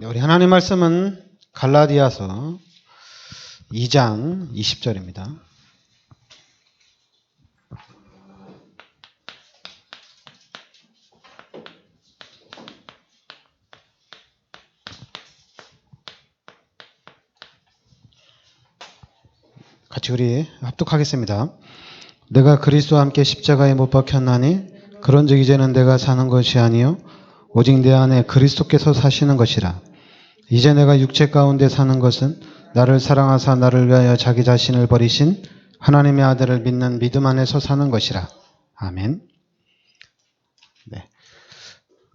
우리 하나님 말씀은 갈라디아서 2장 20절입니다. 같이 우리 합독하겠습니다. 내가 그리스도와 함께 십자가에 못 박혔나니 그런즉 이제는 내가 사는 것이 아니요 오직 내 안에 그리스도께서 사시는 것이라. 이제 내가 육체 가운데 사는 것은 나를 사랑하사 나를 위하여 자기 자신을 버리신 하나님의 아들을 믿는 믿음 안에서 사는 것이라. 아멘. 네.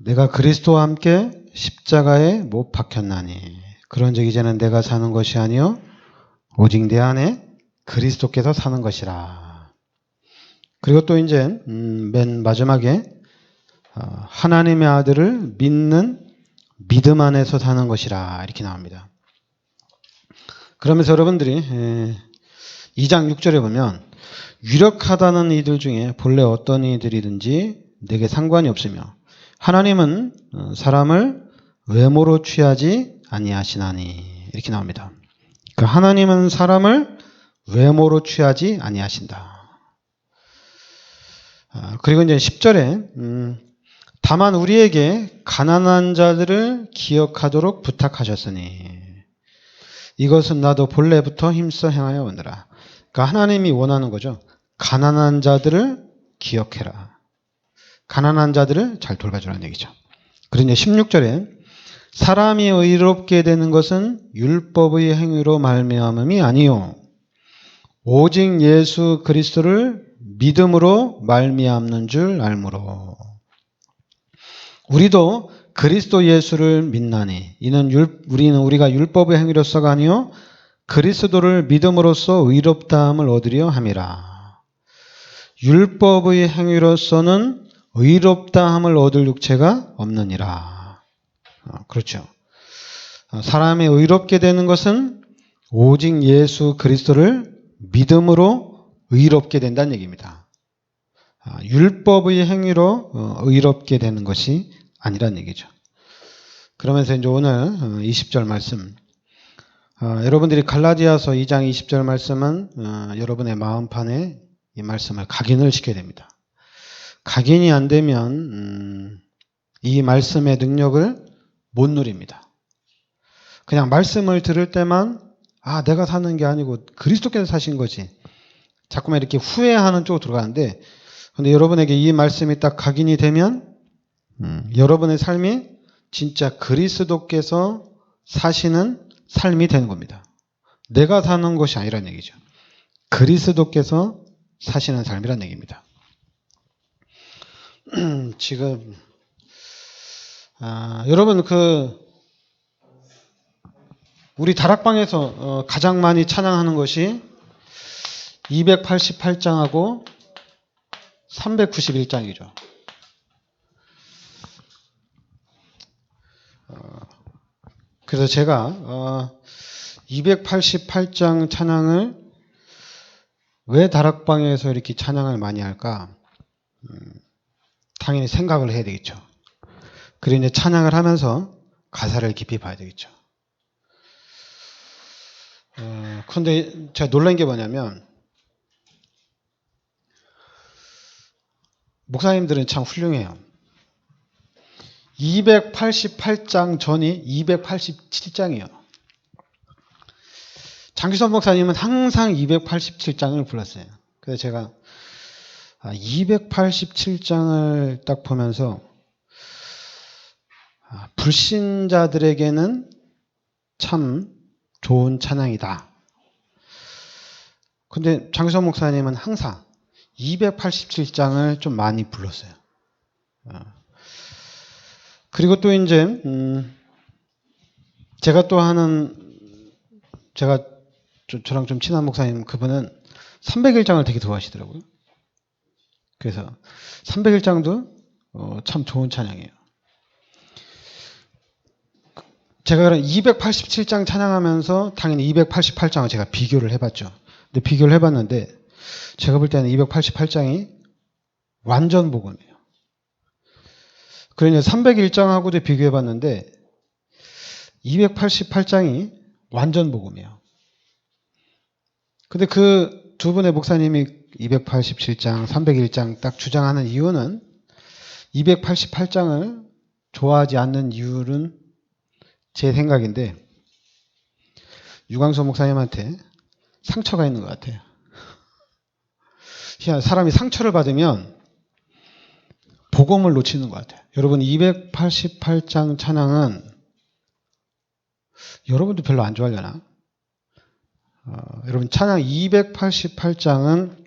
내가 그리스도와 함께 십자가에 못 박혔나니 그런즉 이제는 내가 사는 것이 아니요 오직 내 안에 그리스도께서 사는 것이라. 그리고 또 이제 맨 마지막에 하나님의 아들을 믿는 믿음 안에서 사는 것이라 이렇게 나옵니다. 그러면서 여러분들이 2장 6절에 보면 유력하다는 이들 중에 본래 어떤 이들이든지 내게 상관이 없으며 하나님은 사람을 외모로 취하지 아니하시나니 이렇게 나옵니다. 그 하나님은 사람을 외모로 취하지 아니하신다. 그리고 이제 10절에 다만 우리에게 가난한 자들을 기억하도록 부탁하셨으니 이것은 나도 본래부터 힘써 행하여 오느라. 그러니까 하나님이 원하는 거죠. 가난한 자들을 기억해라. 가난한 자들을 잘 돌봐주라는 얘기죠. 그리고 이제 16절에 사람이 의롭게 되는 것은 율법의 행위로 말미암음이 아니요 오직 예수 그리스도를 믿음으로 말미암는 줄 알므로. 우리도 그리스도 예수를 믿나니 이는 우리가 율법의 행위로서가 아니요 그리스도를 믿음으로써 의롭다함을 얻으려 함이라. 율법의 행위로서는 의롭다함을 얻을 육체가 없느니라. 그렇죠. 사람이 의롭게 되는 것은 오직 예수 그리스도를 믿음으로 의롭게 된다는 얘기입니다. 율법의 행위로 의롭게 되는 것이 아니란 얘기죠. 그러면서 이제 오늘 20절 말씀, 여러분들이 갈라디아서 2장 20절 말씀은 여러분의 마음판에 이 말씀을 각인을 시켜야 됩니다. 각인이 안 되면 이 말씀의 능력을 못 누립니다. 그냥 말씀을 들을 때만 내가 사는 게 아니고 그리스도께서 사신 거지. 자꾸만 이렇게 후회하는 쪽으로 들어가는데 근데 여러분에게 이 말씀이 딱 각인이 되면 여러분의 삶이 진짜 그리스도께서 사시는 삶이 되는 겁니다. 내가 사는 것이 아니란 얘기죠. 그리스도께서 사시는 삶이란 얘기입니다. 지금 여러분 우리 다락방에서 가장 많이 찬양하는 것이 288장하고 391장이죠. 그래서 제가 288장 찬양을 왜 다락방에서 이렇게 찬양을 많이 할까? 당연히 생각을 해야 되겠죠. 그리고 이제 찬양을 하면서 가사를 깊이 봐야 되겠죠. 근데 제가 놀란 게 뭐냐면 목사님들은 참 훌륭해요. 288장 전이 287장이에요. 장기선 목사님은 항상 287장을 불렀어요. 그래서 제가 287장을 딱 보면서 불신자들에게는 참 좋은 찬양이다. 근데 장기선 목사님은 항상 287장을 좀 많이 불렀어요. 그리고 또 이제 제가 저랑 좀 친한 목사님 그분은 301장을 되게 좋아하시더라고요. 그래서 301장도 참 좋은 찬양이에요. 제가 그럼 287장 찬양하면서 당연히 288장을 제가 비교를 해봤죠. 근데 비교를 해봤는데 제가 볼 때는 288장이 완전 복음이에요. 그러니 301장하고도 비교해봤는데 288장이 완전 복음이에요. 근데 그 두 분의 목사님이 287장, 301장 딱 주장하는 이유는 288장을 좋아하지 않는 이유는 제 생각인데 유광수 목사님한테 상처가 있는 것 같아요. 사람이 상처를 받으면 복음을 놓치는 것 같아요. 여러분 288장 찬양은 여러분도 별로 안 좋아하려나? 여러분 찬양 288장은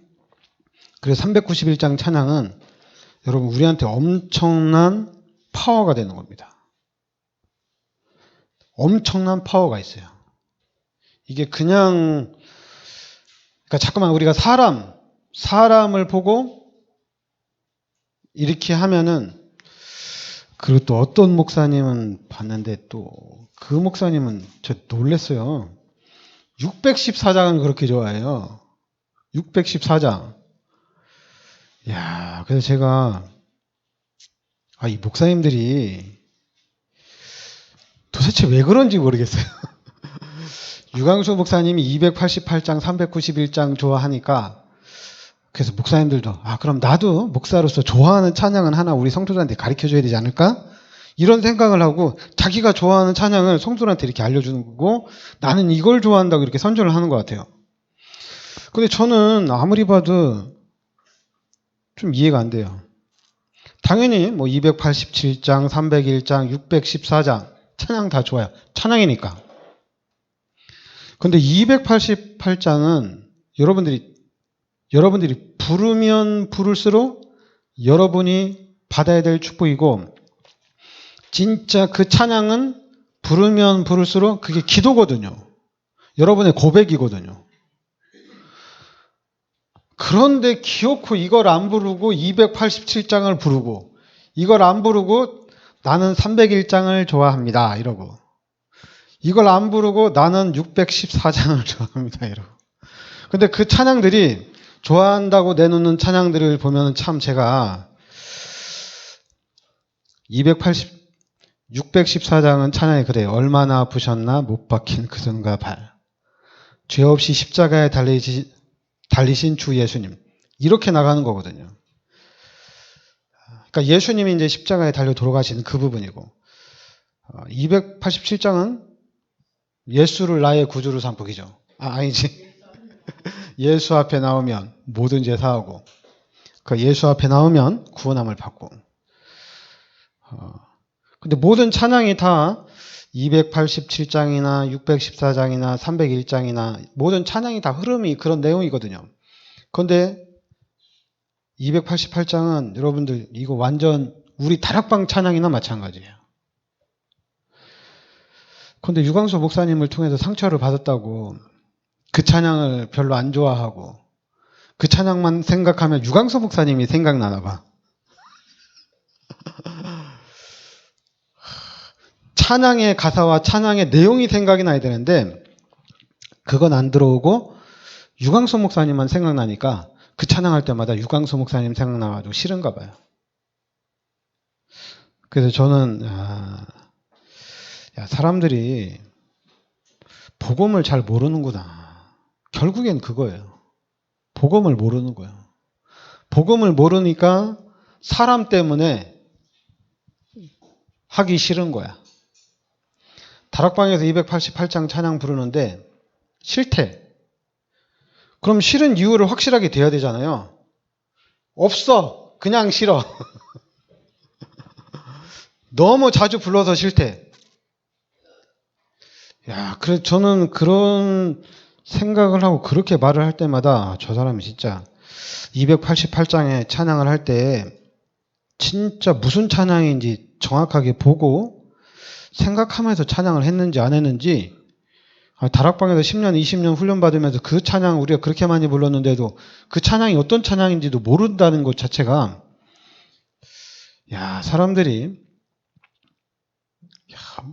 그래서 391장 찬양은 여러분 우리한테 엄청난 파워가 되는 겁니다. 엄청난 파워가 있어요. 이게 그냥 그러니까 자꾸만 우리가 사람을 보고 이렇게 하면은 그리고 또 어떤 목사님은 봤는데 또 그 목사님은 저 놀랬어요. 614장은 그렇게 좋아해요. 614장. 야, 그래서 제가 이 목사님들이 도대체 왜 그런지 모르겠어요. 유광수 목사님이 288장, 391장 좋아하니까 그래서 목사님들도 그럼 나도 목사로서 좋아하는 찬양은 하나 우리 성도들한테 가르쳐줘야 되지 않을까? 이런 생각을 하고 자기가 좋아하는 찬양을 성도들한테 이렇게 알려주는 거고 나는 이걸 좋아한다고 이렇게 선전을 하는 것 같아요. 근데 저는 아무리 봐도 좀 이해가 안 돼요. 당연히 뭐 287장, 301장, 614장 찬양 다 좋아요. 찬양이니까. 근데 288장은 여러분들이 부르면 부를수록 여러분이 받아야 될 축복이고 진짜 그 찬양은 부르면 부를수록 그게 기도거든요. 여러분의 고백이거든요. 그런데 기어코 이걸 안 부르고 287장을 부르고 이걸 안 부르고 나는 301장을 좋아합니다. 이러고 이걸 안 부르고 나는 614장을 좋아합니다. 이러고 근데 그 찬양들이 좋아한다고 내놓는 찬양들을 보면 참 제가 614장은 찬양이 그래요. 얼마나 아프셨나 못 박힌 그 손과 발. 죄 없이 십자가에 달리신 주 예수님. 이렇게 나가는 거거든요. 그러니까 예수님이 이제 십자가에 달려 돌아가시는 그 부분이고 287장은 예수를 나의 구주로 삼기죠. 아니지. 예수 앞에 나오면 모든 죄 사하고 그 예수 앞에 나오면 구원함을 받고 근데 모든 찬양이 다 287장이나 614장이나 301장이나 모든 찬양이 다 흐름이 그런 내용이거든요. 그런데 288장은 여러분들 이거 완전 우리 다락방 찬양이나 마찬가지예요. 그런데 유광수 목사님을 통해서 상처를 받았다고 그 찬양을 별로 안 좋아하고 그 찬양만 생각하면 유광수 목사님이 생각나나 봐. 찬양의 가사와 찬양의 내용이 생각이 나야 되는데 그건 안 들어오고 유광수 목사님만 생각나니까 그 찬양할 때마다 유광수 목사님 생각나가지고 싫은가 봐요. 그래서 저는 사람들이 복음을 잘 모르는구나. 결국엔 그거예요. 복음을 모르는 거예요. 복음을 모르니까 사람 때문에 하기 싫은 거야. 다락방에서 288장 찬양 부르는데 싫대. 그럼 싫은 이유를 확실하게 돼야 되잖아요. 없어. 그냥 싫어. 너무 자주 불러서 싫대. 그래 저는 그런 생각을 하고 그렇게 말을 할 때마다 저 사람이 진짜 288장에 찬양을 할 때 진짜 무슨 찬양인지 정확하게 보고 생각하면서 찬양을 했는지 안 했는지 다락방에서 10년, 20년 훈련받으면서 그 찬양 우리가 그렇게 많이 불렀는데도 그 찬양이 어떤 찬양인지도 모른다는 것 자체가 사람들이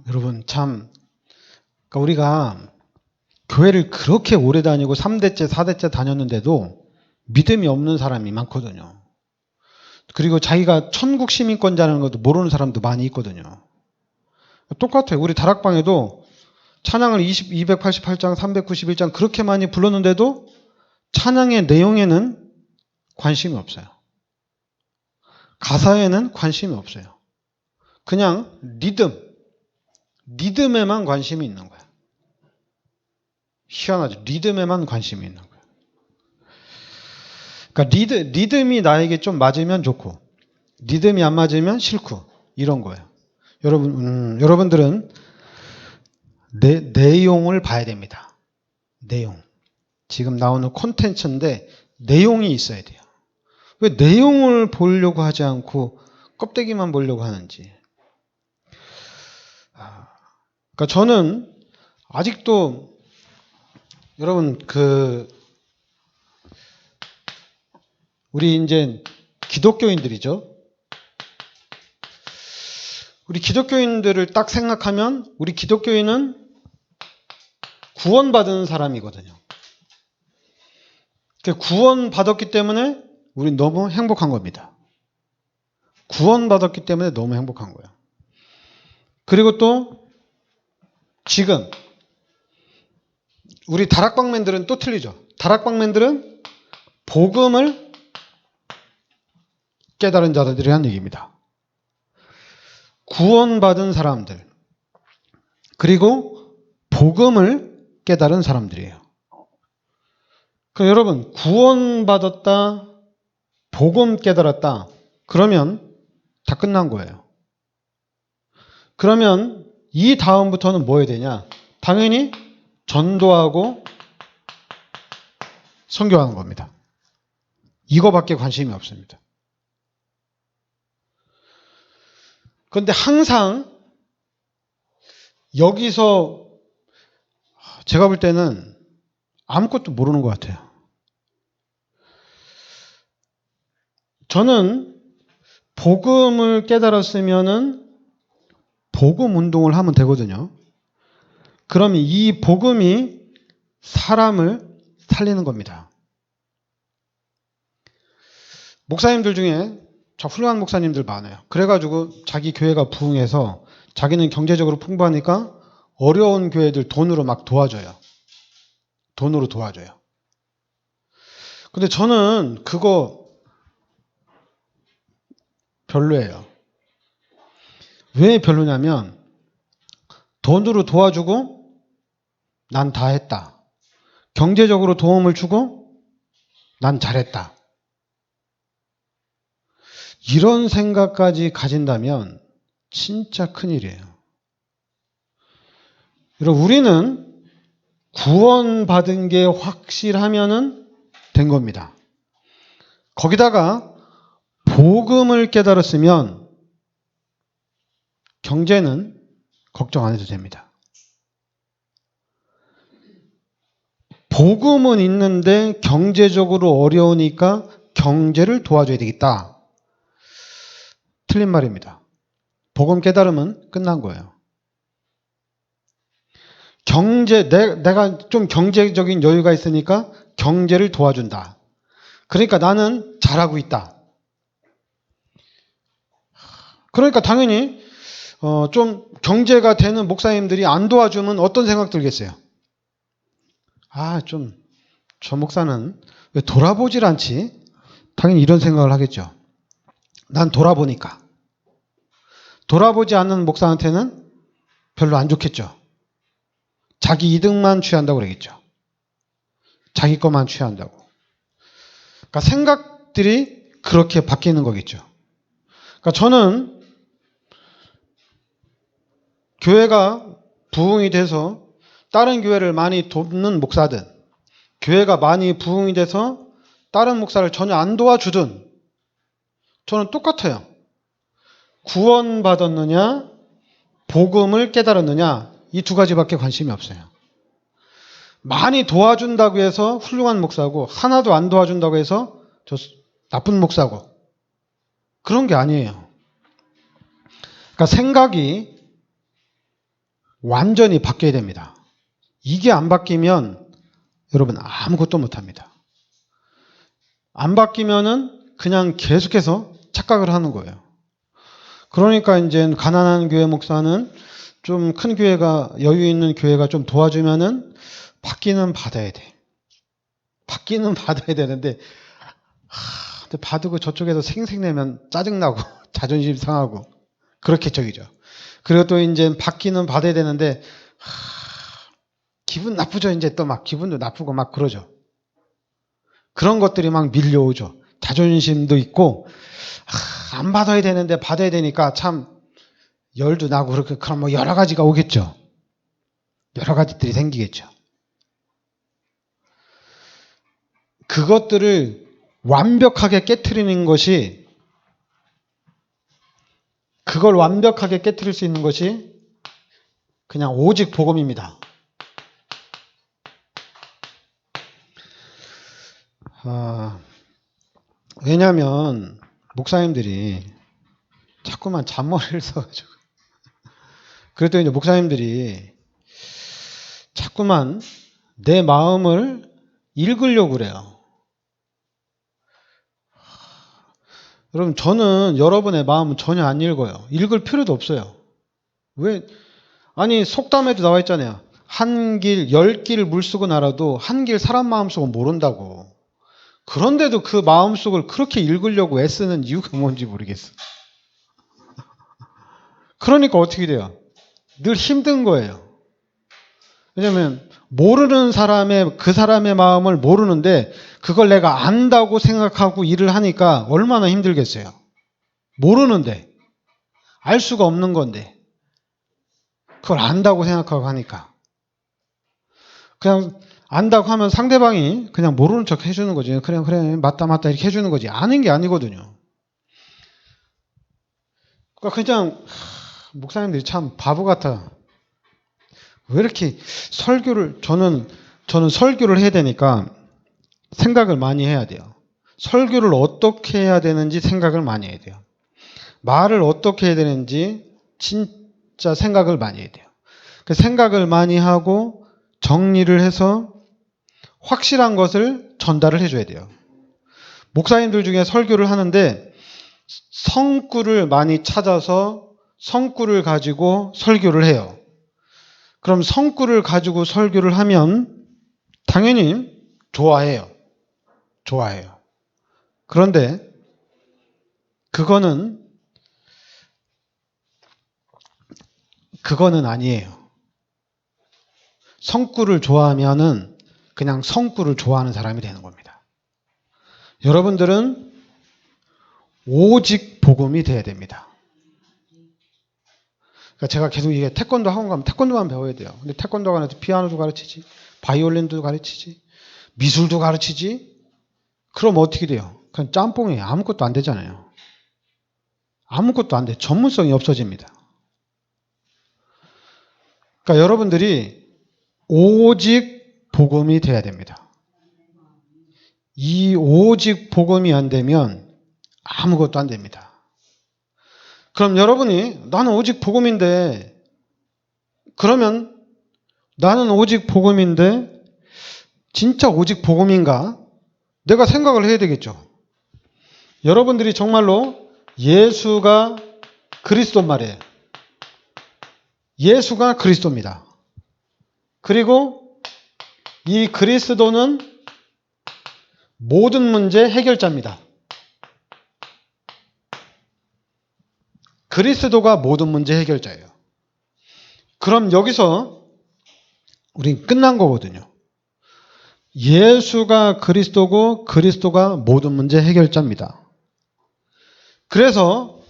여러분 참 그러니까 우리가 교회를 그렇게 오래 다니고 3대째, 4대째 다녔는데도 믿음이 없는 사람이 많거든요. 그리고 자기가 천국 시민권자라는 것도 모르는 사람도 많이 있거든요. 똑같아요. 우리 다락방에도 찬양을 288장, 391장 그렇게 많이 불렀는데도 찬양의 내용에는 관심이 없어요. 가사에는 관심이 없어요. 그냥 리듬에만 관심이 있는 거예요. 희한하죠. 리듬에만 관심이 있는 거예요. 그러니까 리듬이 나에게 좀 맞으면 좋고 리듬이 안 맞으면 싫고 이런 거예요. 여러분들은 내용을 봐야 됩니다. 내용. 지금 나오는 콘텐츠인데 내용이 있어야 돼요. 왜 내용을 보려고 하지 않고 껍데기만 보려고 하는지. 그러니까 저는 아직도 여러분 우리 이제 기독교인들이죠. 우리 기독교인들을 딱 생각하면 우리 기독교인은 구원받은 사람이거든요. 구원받았기 때문에 우린 너무 행복한 겁니다. 구원받았기 때문에 너무 행복한 거예요. 그리고 또 지금 우리 다락방맨들은 또 틀리죠. 다락방맨들은 복음을 깨달은 자들이라는 얘기입니다. 구원받은 사람들 그리고 복음을 깨달은 사람들이에요. 그럼 여러분 구원받았다, 복음 깨달았다 그러면 다 끝난 거예요. 그러면 이 다음부터는 뭐 해야 되냐? 당연히 전도하고 선교하는 겁니다. 이거밖에 관심이 없습니다. 그런데 항상 여기서 제가 볼 때는 아무것도 모르는 것 같아요. 저는 복음을 깨달았으면은 복음 운동을 하면 되거든요. 그러면 이 복음이 사람을 살리는 겁니다. 목사님들 중에 저 훌륭한 목사님들 많아요. 그래가지고 자기 교회가 부흥해서 자기는 경제적으로 풍부하니까 어려운 교회들 돈으로 막 도와줘요. 돈으로 도와줘요. 근데 저는 그거 별로예요. 왜 별로냐면 돈으로 도와주고 난 다 했다. 경제적으로 도움을 주고 난 잘했다. 이런 생각까지 가진다면 진짜 큰일이에요. 여러분, 우리는 구원받은 게 확실하면은 된 겁니다. 거기다가 복음을 깨달았으면 경제는 걱정 안 해도 됩니다. 복음은 있는데 경제적으로 어려우니까 경제를 도와줘야 되겠다. 틀린 말입니다. 복음 깨달으면 끝난 거예요. 내가 좀 경제적인 여유가 있으니까 경제를 도와준다. 그러니까 나는 잘하고 있다. 그러니까 당연히 좀 경제가 되는 목사님들이 안 도와주면 어떤 생각 들겠어요? 저 목사는 왜 돌아보질 않지? 당연히 이런 생각을 하겠죠. 난 돌아보니까. 돌아보지 않는 목사한테는 별로 안 좋겠죠. 자기 이득만 취한다고 그러겠죠. 자기 것만 취한다고. 그러니까 생각들이 그렇게 바뀌는 거겠죠. 그러니까 저는 교회가 부흥이 돼서 다른 교회를 많이 돕는 목사든 교회가 많이 부흥이 돼서 다른 목사를 전혀 안 도와주든 저는 똑같아요. 구원받았느냐 복음을 깨달았느냐 이 두 가지밖에 관심이 없어요. 많이 도와준다고 해서 훌륭한 목사고 하나도 안 도와준다고 해서 저 나쁜 목사고 그런 게 아니에요. 그러니까 생각이 완전히 바뀌어야 됩니다. 이게 안 바뀌면 여러분 아무것도 못합니다. 안 바뀌면은 그냥 계속해서 착각을 하는 거예요. 그러니까 이제 가난한 교회 목사는 좀 큰 교회가, 여유 있는 교회가 좀 도와주면은 받기는 받아야 돼. 받기는 받아야 되는데, 근데 받고 저쪽에서 생색내면 짜증나고, 자존심 상하고, 그렇게 저기죠. 그리고 또 이제 받기는 받아야 되는데, 기분 나쁘죠. 이제 또 막 기분도 나쁘고 막 그러죠. 그런 것들이 막 밀려오죠. 자존심도 있고, 안 받아야 되는데 받아야 되니까 참 열도 나고 그럼 뭐 여러 가지가 오겠죠. 여러 가지들이 생기겠죠. 그것들을 완벽하게 깨트리는 것이, 그걸 완벽하게 깨트릴 수 있는 것이 그냥 오직 복음입니다. 왜냐하면 목사님들이 자꾸만 잔머리를 써가지고, 그랬더니 이제 목사님들이 자꾸만 내 마음을 읽으려고 그래요. 여러분, 저는 여러분의 마음은 전혀 안 읽어요. 읽을 필요도 없어요. 왜? 아니, 속담에도 나와 있잖아요. 한 길, 10길 물속은 알아도 한 길 사람 마음속은 모른다고. 그런데도 그 마음속을 그렇게 읽으려고 애쓰는 이유가 뭔지 모르겠어. 그러니까 어떻게 돼요? 늘 힘든 거예요. 왜냐면 모르는 사람의, 그 사람의 마음을 모르는데 그걸 내가 안다고 생각하고 일을 하니까 얼마나 힘들겠어요. 모르는데, 알 수가 없는 건데 그걸 안다고 생각하고 하니까. 그냥 안다고 하면 상대방이 그냥 모르는 척 해주는 거지. 그래 맞다 이렇게 해주는 거지. 아는 게 아니거든요. 그러니까 그냥 목사님들이 참 바보 같아. 왜 이렇게 설교를, 저는 설교를 해야 되니까 생각을 많이 해야 돼요. 설교를 어떻게 해야 되는지 생각을 많이 해야 돼요. 말을 어떻게 해야 되는지 진짜 생각을 많이 해야 돼요. 그 생각을 많이 하고 정리를 해서 확실한 것을 전달을 해줘야 돼요. 목사님들 중에 설교를 하는데 성구를 많이 찾아서 성구를 가지고 설교를 해요. 그럼 성구를 가지고 설교를 하면 당연히 좋아해요. 그런데 그거는 아니에요. 성구를 좋아하면은 그냥 성구를 좋아하는 사람이 되는 겁니다. 여러분들은 오직 복음이 돼야 됩니다. 그러니까 제가 계속 이게 태권도 학원 가면 태권도만 배워야 돼요. 근데 태권도 가서 피아노도 가르치지, 바이올린도 가르치지, 미술도 가르치지. 그럼 어떻게 돼요? 그냥 짬뽕이에요. 아무것도 안 되잖아요. 아무것도 안 돼. 전문성이 없어집니다. 그러니까 여러분들이 오직 복음이 돼야 됩니다. 이 오직 복음이 안 되면 아무것도 안 됩니다. 그럼 여러분이 나는 오직 복음인데, 그러면 나는 오직 복음인데 진짜 오직 복음인가? 내가 생각을 해야 되겠죠. 여러분들이 정말로 예수가 그리스도 말이에요. 예수가 그리스도입니다. 그리고 이 그리스도는 모든 문제 해결자입니다. 그리스도가 모든 문제 해결자예요. 그럼 여기서 우리 끝난 거거든요. 예수가 그리스도고 그리스도가 모든 문제 해결자입니다. 그래서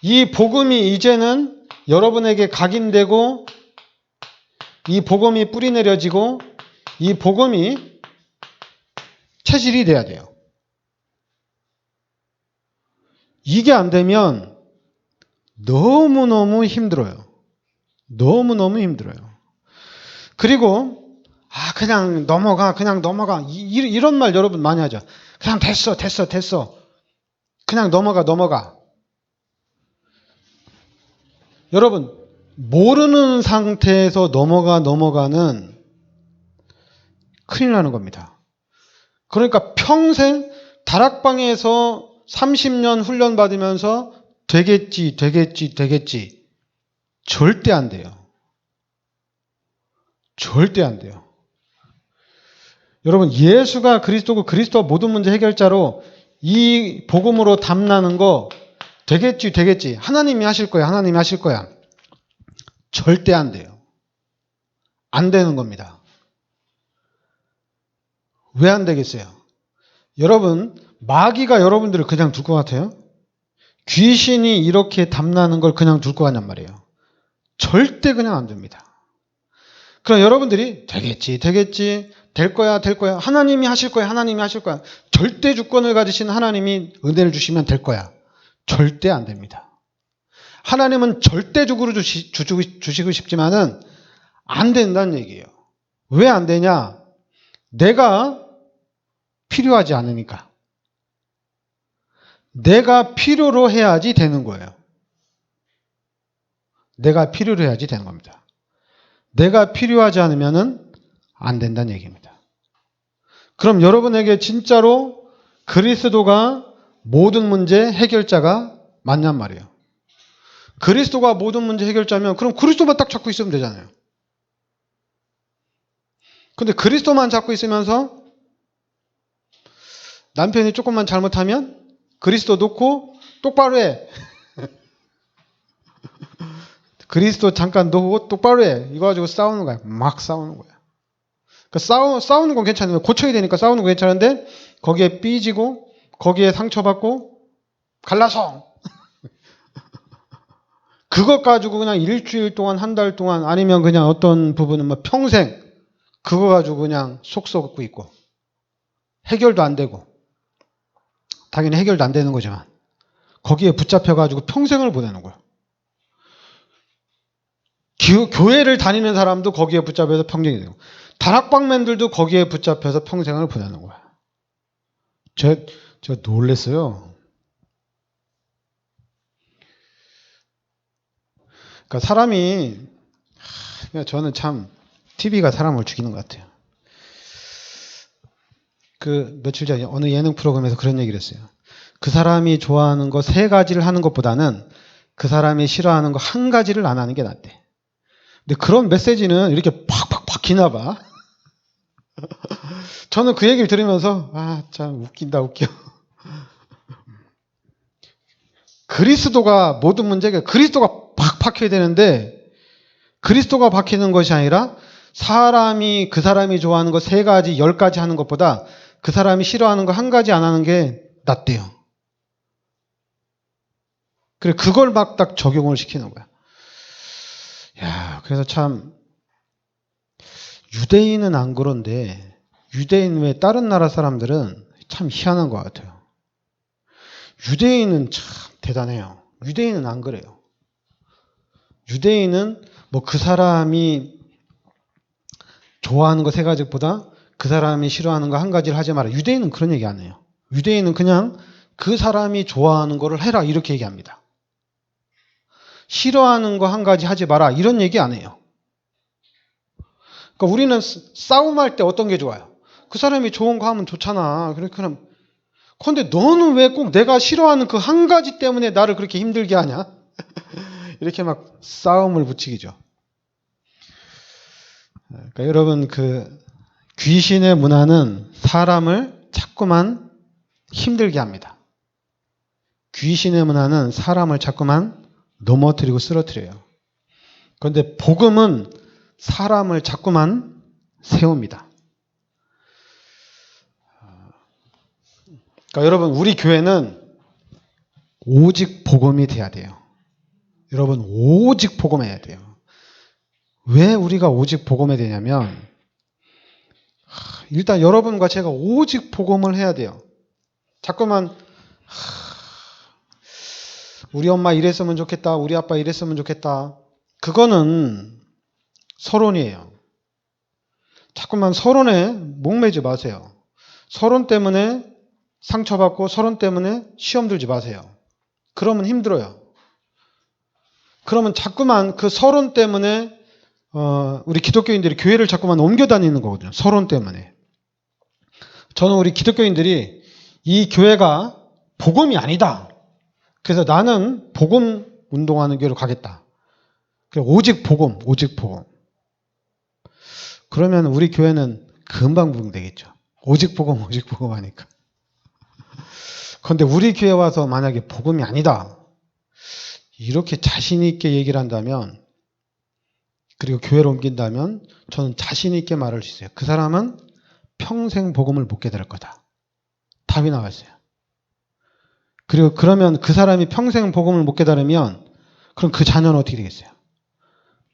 이 복음이 이제는 여러분에게 각인되고 이 복음이 뿌리내려지고 이 복음이 체질이 돼야 돼요. 이게 안 되면 너무너무 힘들어요. 너무너무 힘들어요. 그리고 그냥 넘어가. 이런 말 여러분 많이 하죠. 그냥 됐어. 그냥 넘어가. 여러분, 모르는 상태에서 넘어가는 큰일 나는 겁니다. 그러니까 평생 다락방에서 30년 훈련 받으면서 되겠지. 절대 안 돼요. 절대 안 돼요. 여러분, 예수가 그리스도고 그리스도가 모든 문제 해결자로 이 복음으로 담나는 거 되겠지. 하나님이 하실 거야. 하나님이 하실 거야. 절대 안 돼요. 안 되는 겁니다. 왜 안 되겠어요? 여러분, 마귀가 여러분들을 그냥 둘 것 같아요? 귀신이 이렇게 담나는 걸 그냥 둘 것 같냔 말이에요. 절대 그냥 안 됩니다. 그럼 여러분들이 되겠지, 될 거야. 하나님이 하실 거야. 절대 주권을 가지신 하나님이 은혜를 주시면 될 거야. 절대 안 됩니다. 하나님은 절대적으로 주시고 싶지만은 안 된다는 얘기예요. 왜 안 되냐? 내가 필요하지 않으니까. 내가 필요로 해야지 되는 거예요. 내가 필요로 해야지 되는 겁니다. 내가 필요하지 않으면은 안 된다는 얘기입니다. 그럼 여러분에게 진짜로 그리스도가 모든 문제 해결자가 맞냔 말이에요. 그리스도가 모든 문제 해결자면 그럼 그리스도만 딱 잡고 있으면 되잖아요. 근데 그리스도만 잡고 있으면서 남편이 조금만 잘못하면 그리스도 놓고 똑바로 해. 그리스도 잠깐 놓고 똑바로 해. 이거 가지고 싸우는 거야. 막 싸우는 거야. 그러니까 싸우는 건 괜찮아요. 고쳐야 되니까 싸우는 건 괜찮은데 거기에 삐지고 거기에 상처받고 갈라서 그것 가지고 그냥 일주일 동안 한 달 동안 아니면 그냥 어떤 부분은 뭐 평생 그거 가지고 그냥 속 썩고 있고 해결도 안 되고 당연히 해결도 안 되는 거지만 거기에 붙잡혀가지고 평생을 보내는 거예요. 교회를 다니는 사람도 거기에 붙잡혀서 평생이 되고 다락방맨들도 거기에 붙잡혀서 평생을 보내는 거야. 제가 놀랬어요. 그러니까 사람이 저는 참 TV가 사람을 죽이는 것 같아요. 그 며칠 전에 어느 예능 프로그램에서 그런 얘기를 했어요. 그 사람이 좋아하는 거 3가지를 하는 것보다는 그 사람이 싫어하는 거 1가지를 안 하는 게 낫대. 근데 그런 메시지는 이렇게 팍팍 박히나 봐. 저는 그 얘기를 들으면서 참 웃겨. 그리스도가 모든 문제가 그리스도가 팍 박혀야 되는데 그리스도가 박히는 것이 아니라 사람이 그 사람이 좋아하는 거 3가지, 10가지 하는 것보다 그 사람이 싫어하는 거 1가지 안 하는 게 낫대요. 그래 그걸 막 딱 적용을 시키는 거야. 야, 그래서 참 유대인은 안 그런데 유대인 외 다른 나라 사람들은 참 희한한 것 같아요. 유대인은 참 대단해요. 유대인은 안 그래요. 유대인은 뭐 그 사람이 좋아하는 거 3가지보다 그 사람이 싫어하는 거 1가지를 하지 마라. 유대인은 그런 얘기 안 해요. 유대인은 그냥 그 사람이 좋아하는 거를 해라 이렇게 얘기합니다. 싫어하는 거 1가지 하지 마라 이런 얘기 안 해요. 그러니까 우리는 싸움할 때 어떤 게 좋아요? 그 사람이 좋은 거 하면 좋잖아. 그런데 너는 왜 꼭 내가 싫어하는 그 1가지 때문에 나를 그렇게 힘들게 하냐? 이렇게 막 싸움을 붙이기죠. 그러니까 여러분 그 귀신의 문화는 사람을 자꾸만 힘들게 합니다. 귀신의 문화는 사람을 자꾸만 넘어뜨리고 쓰러뜨려요. 그런데 복음은 사람을 자꾸만 세웁니다. 그러니까 여러분 우리 교회는 오직 복음이 돼야 돼요. 여러분 오직 복음해야 돼요. 왜 우리가 오직 복음해야 되냐면 일단 여러분과 제가 오직 복음을 해야 돼요. 자꾸만 우리 엄마 이랬으면 좋겠다. 우리 아빠 이랬으면 좋겠다. 그거는 서론이에요. 자꾸만 서론에 목매지 마세요. 서론 때문에 상처받고 서론 때문에 시험 들지 마세요. 그러면 힘들어요. 그러면 자꾸만 그 서론 때문에 우리 기독교인들이 교회를 자꾸만 옮겨 다니는 거거든요. 서론 때문에. 저는 우리 기독교인들이 이 교회가 복음이 아니다. 그래서 나는 복음 운동하는 교회로 가겠다. 오직 복음, 오직 복음. 그러면 우리 교회는 금방 부흥되겠죠. 오직 복음, 오직 복음 하니까. 그런데 우리 교회 와서 만약에 복음이 아니다, 이렇게 자신 있게 얘기를 한다면, 그리고 교회로 옮긴다면 저는 자신 있게 말할 수 있어요. 그 사람은 평생 복음을 못 깨달을 거다. 답이 나와 있어요. 그리고 그러면 그 사람이 평생 복음을 못 깨달으면 그럼 그 자녀는 어떻게 되겠어요?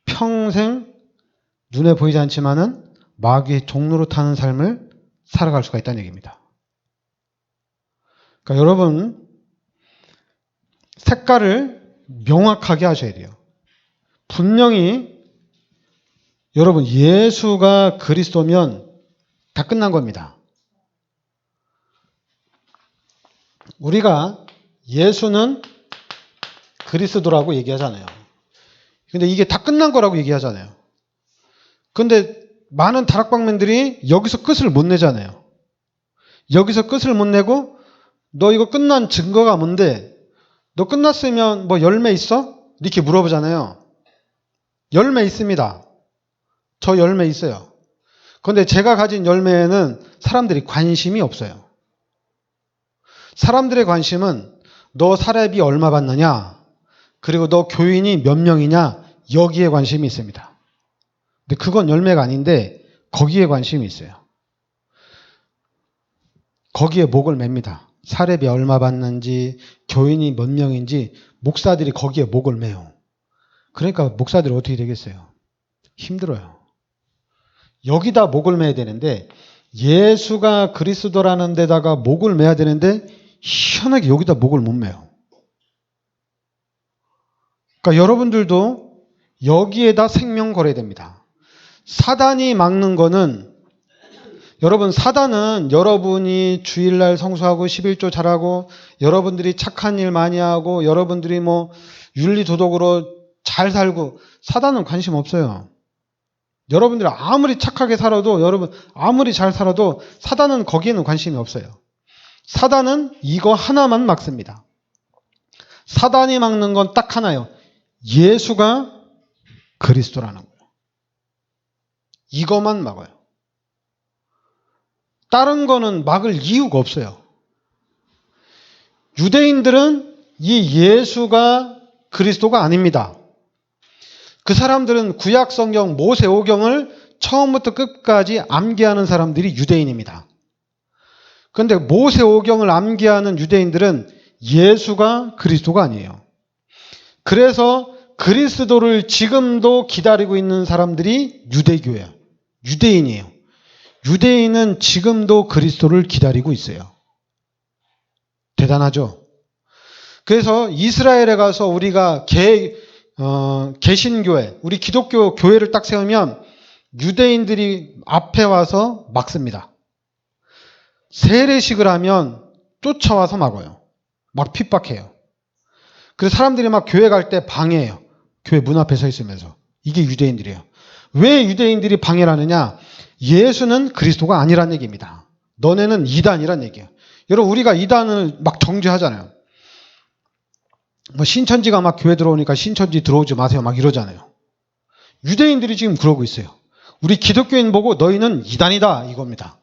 평생 눈에 보이지 않지만은 마귀의 종로로 타는 삶을 살아갈 수가 있다는 얘기입니다. 그러니까 여러분, 색깔을 명확하게 하셔야 돼요. 분명히 여러분, 예수가 그리스도면 다 끝난 겁니다. 우리가 예수는 그리스도라고 얘기하잖아요. 근데 이게 다 끝난 거라고 얘기하잖아요. 근데 많은 다락방맨들이 여기서 끝을 못 내잖아요. 여기서 끝을 못 내고 너 이거 끝난 증거가 뭔데? 너 끝났으면 뭐 열매 있어? 이렇게 물어보잖아요. 열매 있습니다. 저 열매 있어요. 그런데 제가 가진 열매에는 사람들이 관심이 없어요. 사람들의 관심은 너 사례비 얼마 받느냐, 그리고 너 교인이 몇 명이냐, 여기에 관심이 있습니다. 근데 그건 열매가 아닌데 거기에 관심이 있어요. 거기에 목을 맵니다. 사례비 얼마 받는지, 교인이 몇 명인지 목사들이 거기에 목을 매요. 그러니까 목사들이 어떻게 되겠어요? 힘들어요. 여기다 목을 매야 되는데, 예수가 그리스도라는 데다가 목을 매야 되는데 희한하게 여기다 목을 못 매요. 그러니까 여러분들도 여기에다 생명 걸어야 됩니다. 사단이 막는 거는, 여러분, 사단은 여러분이 주일날 성수하고 11조 잘하고 여러분들이 착한 일 많이 하고 여러분들이 뭐 윤리도덕으로 잘 살고, 사단은 관심 없어요. 여러분들이 아무리 착하게 살아도, 여러분 아무리 잘 살아도 사단은 거기에는 관심이 없어요. 사단은 이거 하나만 막습니다. 사단이 막는 건 딱 하나예요. 예수가 그리스도라는 거예요. 이것만 막아요. 다른 거는 막을 이유가 없어요. 유대인들은 이 예수가 그리스도가 아닙니다. 그 사람들은 구약 성경 모세오경을 처음부터 끝까지 암기하는 사람들이 유대인입니다. 그런데 모세오경을 암기하는 유대인들은 예수가 그리스도가 아니에요. 그래서 그리스도를 지금도 기다리고 있는 사람들이 유대교예요. 유대인이에요. 유대인은 지금도 그리스도를 기다리고 있어요. 대단하죠? 그래서 이스라엘에 가서 우리가 개신교회, 우리 기독교 교회를 딱 세우면 유대인들이 앞에 와서 막습니다. 세례식을 하면 쫓아와서 막아요. 막 핍박해요. 그래서 사람들이 막 교회 갈 때 방해해요. 교회 문 앞에 서 있으면서. 이게 유대인들이에요. 왜 유대인들이 방해를 하느냐? 예수는 그리스도가 아니란 얘기입니다. 너네는 이단이란 얘기예요. 여러분, 우리가 이단을 막 정죄하잖아요. 뭐 신천지가 막 교회 들어오니까 신천지 들어오지 마세요 막 이러잖아요. 유대인들이 지금 그러고 있어요. 우리 기독교인 보고 너희는 이단이다 이겁니다.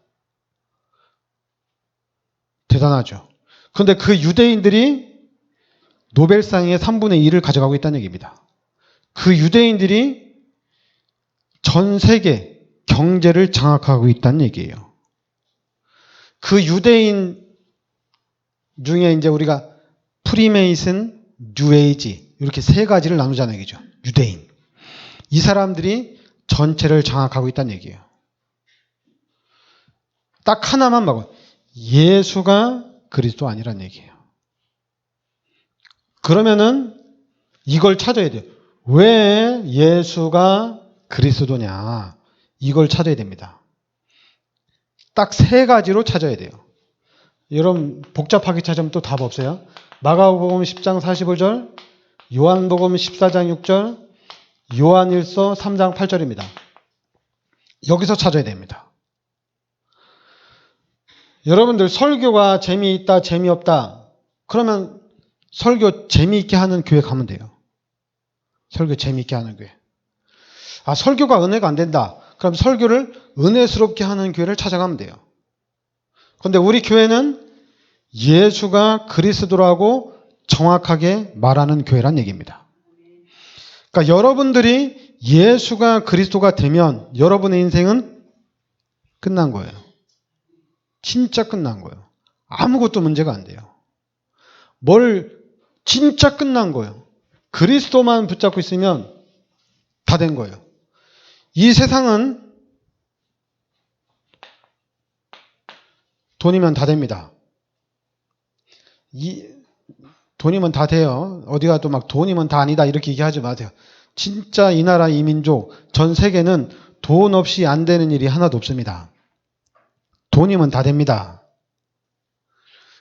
대단하죠. 그런데 그 유대인들이 노벨상의 3분의 1을 가져가고 있다는 얘기입니다. 그 유대인들이 전 세계 경제를 장악하고 있다는 얘기예요. 그 유대인 중에 이제 우리가 프리메이슨, 뉴에이지 이렇게 세 가지를 나누자는 얘기죠. 유대인. 이 사람들이 전체를 장악하고 있다는 얘기예요. 딱 하나만 막아요. 예수가 그리스도 아니란 얘기예요. 그러면은 이걸 찾아야 돼요. 왜 예수가 그리스도냐? 이걸 찾아야 됩니다. 딱 세 가지로 찾아야 돼요. 여러분 복잡하게 찾으면 또 답 없어요. 마가복음 10장 45절, 요한복음 14장 6절, 요한일서 3장 8절입니다. 여기서 찾아야 됩니다. 여러분들 설교가 재미있다, 재미없다. 그러면 설교 재미있게 하는 교회 가면 돼요. 설교 재미있게 하는 교회. 아, 설교가 은혜가 안 된다. 그럼 설교를 은혜스럽게 하는 교회를 찾아가면 돼요. 그런데 우리 교회는 예수가 그리스도라고 정확하게 말하는 교회란 얘기입니다. 그러니까 여러분들이 예수가 그리스도가 되면 여러분의 인생은 끝난 거예요. 진짜 끝난 거예요. 아무것도 문제가 안 돼요. 진짜 끝난 거예요. 그리스도만 붙잡고 있으면 다 된 거예요. 이 세상은 돈이면 다 됩니다. 돈이면 다 돼요. 어디 가도 막 돈이면 다 아니다 이렇게 얘기하지 마세요. 진짜 이 나라 이 민족 전 세계는 돈 없이 안 되는 일이 하나도 없습니다. 돈이면 다 됩니다.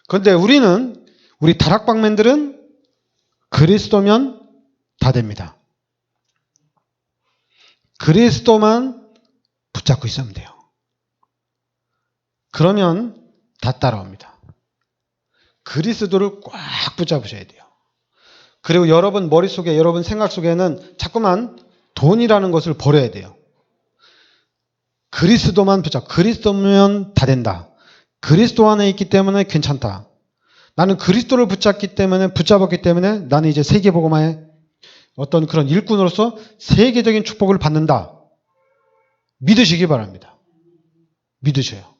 그런데 우리 다락방맨들은 그리스도면 다 됩니다. 그리스도만 붙잡고 있으면 돼요. 그러면 다 따라옵니다. 그리스도를 꽉 붙잡으셔야 돼요. 그리고 여러분 머릿속에, 여러분 생각 속에는 자꾸만 돈이라는 것을 버려야 돼요. 그리스도만 그리스도면 다 된다. 그리스도 안에 있기 때문에 괜찮다. 나는 그리스도를 붙잡았기 때문에 나는 이제 세계복음화의 어떤 그런 일꾼으로서 세계적인 축복을 받는다. 믿으시기 바랍니다. 믿으셔요.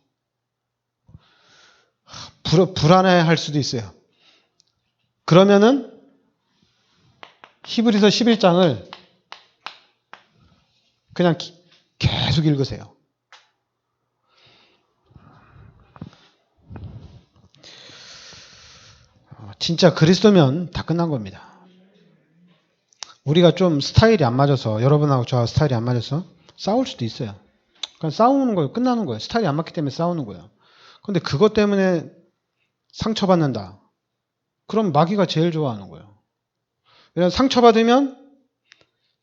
불안해할 수도 있어요. 그러면은 히브리서 11장을 그냥 계속 읽으세요. 진짜 그리스도면 다 끝난 겁니다. 우리가 좀 스타일이 안 맞아서, 여러분하고 저하고 스타일이 안 맞아서 싸울 수도 있어요. 그러니까 싸우는 거예요. 끝나는 거예요. 스타일이 안 맞기 때문에 싸우는 거예요. 그런데 그것 때문에 상처받는다. 그럼 마귀가 제일 좋아하는 거예요. 왜냐하면 상처받으면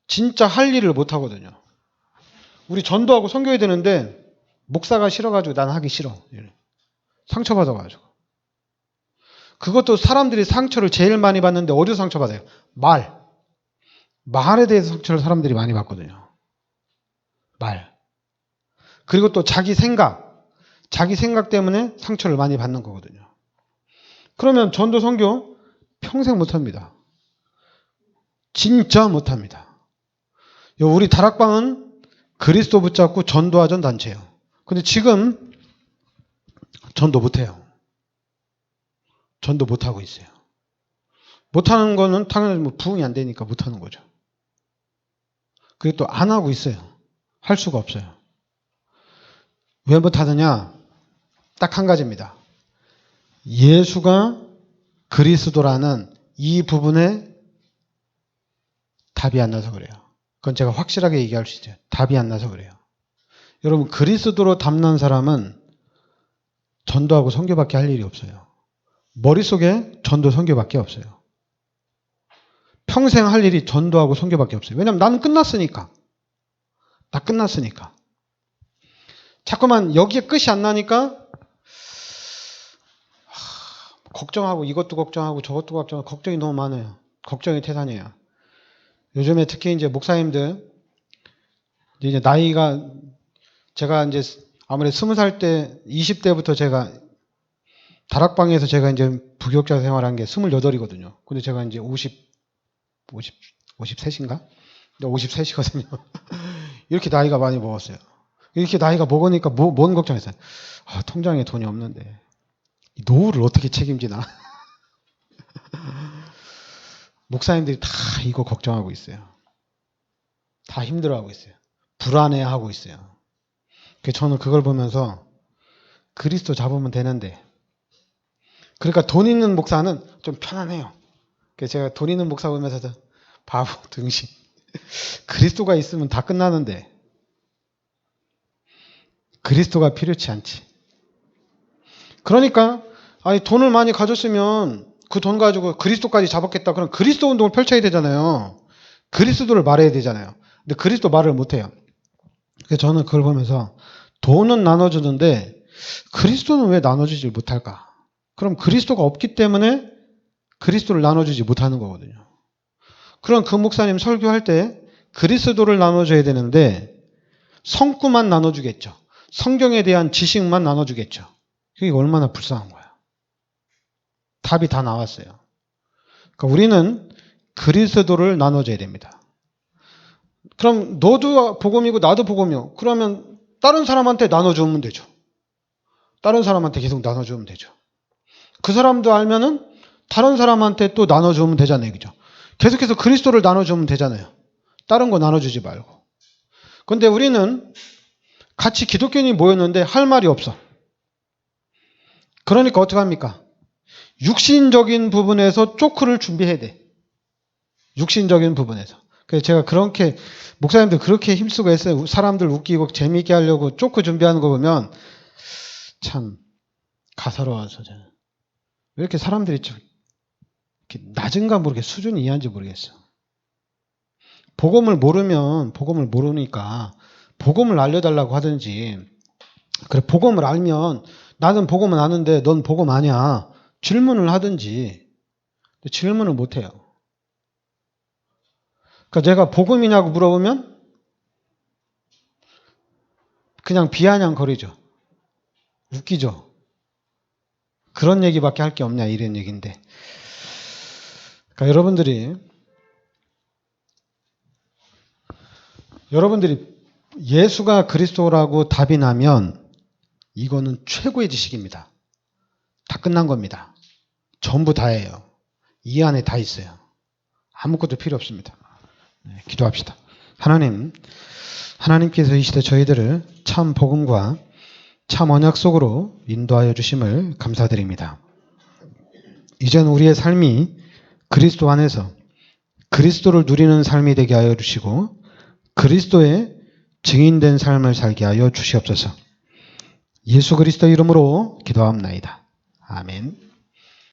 진짜 할 일을 못 하거든요. 우리 전도하고 선교해야 되는데 목사가 싫어가지고 난 하기 싫어. 상처받아가지고. 그것도 사람들이 상처를 제일 많이 받는데 어디서 상처받아요? 말에 대해서 상처를 사람들이 많이 받거든요. 말. 그리고 또 자기 생각 때문에 상처를 많이 받는 거거든요. 그러면 전도 선교 평생 못합니다. 진짜 못합니다. 우리 다락방은 그리스도 붙잡고 전도하전 단체예요. 근데 지금 전도 못해요. 전도 못하고 있어요. 못하는 거는 당연히 부응이 안 되니까 못하는 거죠. 그리고 또 안 하고 있어요. 할 수가 없어요. 왜 못하느냐? 딱 한 가지입니다. 예수가 그리스도라는 이 부분에 답이 안 나서 그래요. 그건 제가 확실하게 얘기할 수 있어요. 답이 안 나서 그래요. 여러분, 그리스도로 담는 사람은 전도하고 선교밖에 할 일이 없어요. 머릿속에 전도 선교밖에 없어요. 평생 할 일이 전도하고 선교밖에 없어요. 왜냐하면 나는 끝났으니까. 다 끝났으니까. 자꾸만 여기에 끝이 안 나니까 걱정하고 이것도 걱정하고 저것도 걱정하고 걱정이 너무 많아요. 걱정이 태산이에요. 요즘에 특히 이제 목사님들 이제 나이가 제가 이제 아무래도 20살 때 20대부터 제가 다락방에서 제가 이제 부교육자 생활한 게 28이거든요. 근데 제가 이제 53인가? 53이거든요. 이렇게 나이가 많이 먹었어요. 이렇게 나이가 먹으니까 뭔 걱정했어요? 아, 통장에 돈이 없는데 노후를 어떻게 책임지나? 목사님들이 다 이거 걱정하고 있어요. 다 힘들어하고 있어요. 불안해하고 있어요. 저는 그걸 보면서 그리스도 잡으면 되는데, 그러니까 돈 있는 목사는 좀 편안해요. 제가 돈 있는 목사 보면서 바보 등신. 그리스도가 있으면 다 끝나는데 그리스도가 필요치 않지. 그러니까 아니 돈을 많이 가졌으면 그 돈 가지고 그리스도까지 잡았겠다. 그럼 그리스도 운동을 펼쳐야 되잖아요. 그리스도를 말해야 되잖아요. 근데 그리스도 말을 못해요. 그래서 저는 그걸 보면서 돈은 나눠주는데 그리스도는 왜 나눠주지 못할까? 그럼 그리스도가 없기 때문에 그리스도를 나눠주지 못하는 거거든요. 그럼 그 목사님 설교할 때 그리스도를 나눠줘야 되는데 성구만 나눠주겠죠. 성경에 대한 지식만 나눠주겠죠. 그게 얼마나 불쌍한 거야. 답이 다 나왔어요. 그러니까 우리는 그리스도를 나눠줘야 됩니다. 그럼 너도 복음이고 나도 복음이요. 그러면 다른 사람한테 나눠주면 되죠. 다른 사람한테 계속 나눠주면 되죠. 그 사람도 알면은 다른 사람한테 또 나눠주면 되잖아요. 그죠? 계속해서 그리스도를 나눠주면 되잖아요. 다른 거 나눠주지 말고. 근데 우리는 같이 기독교인이 모였는데 할 말이 없어. 그러니까 어떻게 합니까? 육신적인 부분에서 쪼크를 준비해야 돼. 육신적인 부분에서. 그래서 제가 그렇게 목사님들 그렇게 힘쓰고 했어요. 사람들 웃기고 재미있게 하려고 쪼크 준비하는 거 보면 참 가사로워서 저는. 왜 이렇게 사람들이 좀 이렇게 낮은가 모르게 수준이 이해한지 모르겠어. 복음을 모르니까 복음을 알려달라고 하든지, 그래, 복음을 알면 나는 복음은 아는데 넌 복음 아냐 질문을 하든지. 질문을 못해요. 그러니까 제가 복음이냐고 물어보면 그냥 비아냥거리죠. 웃기죠. 그런 얘기밖에 할 게 없냐 이런 얘기인데, 그러니까 여러분들이 예수가 그리스도라고 답이 나면 이거는 최고의 지식입니다. 다 끝난 겁니다. 전부 다예요. 이 안에 다 있어요. 아무것도 필요 없습니다. 네, 기도합시다. 하나님께서 이 시대 저희들을 참 복음과 참 언약 속으로 인도하여 주심을 감사드립니다. 이제는 우리의 삶이 그리스도 안에서 그리스도를 누리는 삶이 되게 하여 주시고 그리스도의 증인된 삶을 살게 하여 주시옵소서. 예수 그리스도 이름으로 기도합나이다. 아멘.